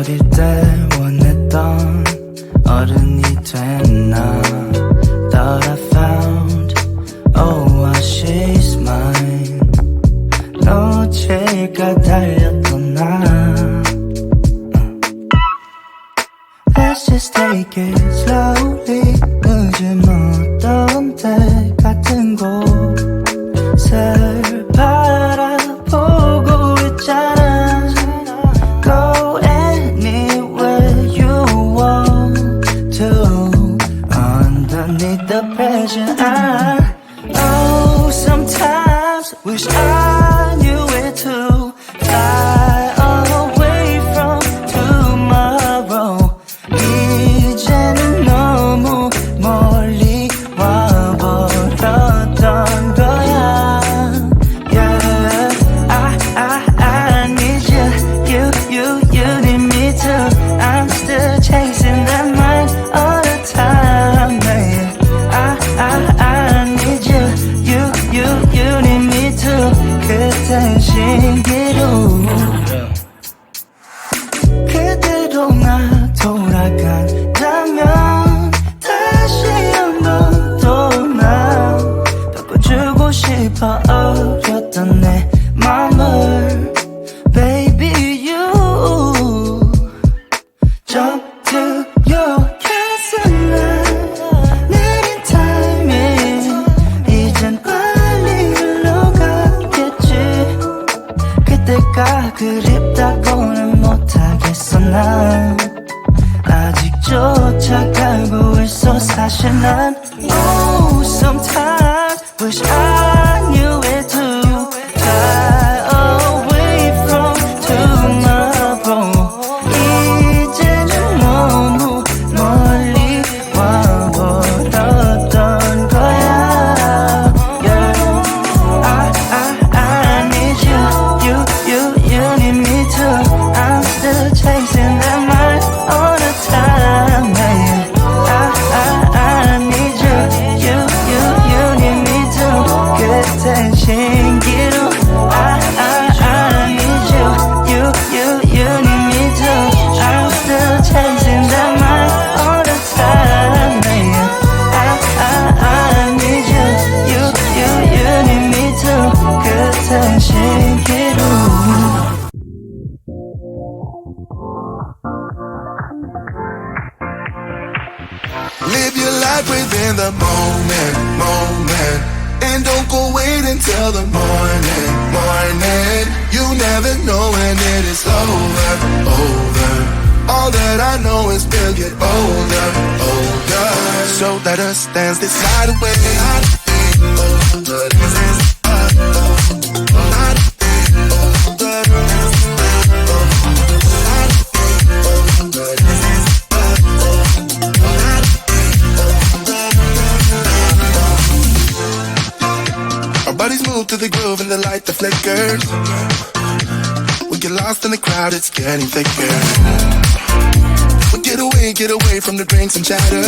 어릴 때 원했던 어른이 됐나. Thought I found, oh, she's mine. 놓칠까 달렸던 나. Let's just take it slowly. 늦은 어떤 때 같은 곳을 바라보고 있잖아. Go anywhere you want to. Underneath the pressure, oh, sometimes wish I knew it too. Fly away from tomorrow. 이제는 너무 멀리 와버렸던 거야. Yeah, I need you, you need me too. I'm still chasing that mind all the time, man. I need you need me too. 그땐 신기루. 그대로나 돌아간다면 다시 한번 또 나 바꿔주고 싶어 어렸던 내 맘을. Baby you jump to your castle. 느린 타이밍 이젠 빨리 흘러가겠지. 그때가 그립다고는 못하겠어. 난 아직 쫓아가고 있어 사실 난. Oh, sometimes wish I knew it too. Fly away from tomorrow. 이제는 너무 멀리 와버렸던 거야. Yeah, I need you need me too. I'm still chasing that mind all the time, man. I need you need me too. 그땐 신기루. I need you need me too. I'm still chasing that mind all the time, man. I need you need me too. 그땐 신기루. Live your life within the moment, and don't go wait until the morning. You never know when it is over. All that I know is we'll get older. So let us dance this night away. Bodies move to the groove and the light that flickers. We get lost in the crowd, it's getting thicker. We get away from the drinks and chatter.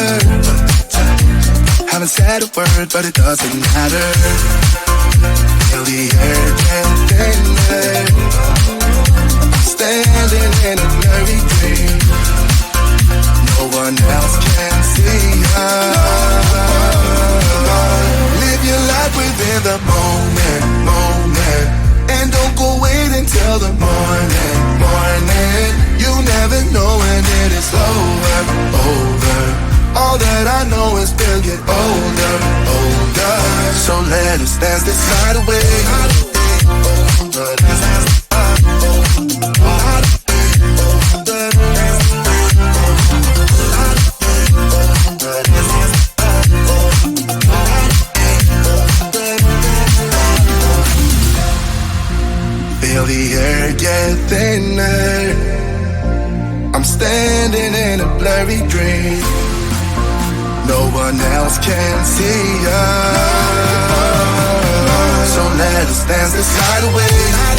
Haven't said a word, but it doesn't matter. Feel the air get thinner. Standing in a blurry dream. No one else can see us. Live your life within the moment, and don't go wait until the morning. You never know when it is over. All that I know is we'll get older. So let us dance this night away. Feel the air get thinner. I'm standing in a blurry dream. No one else can see us. So let us dance this night away.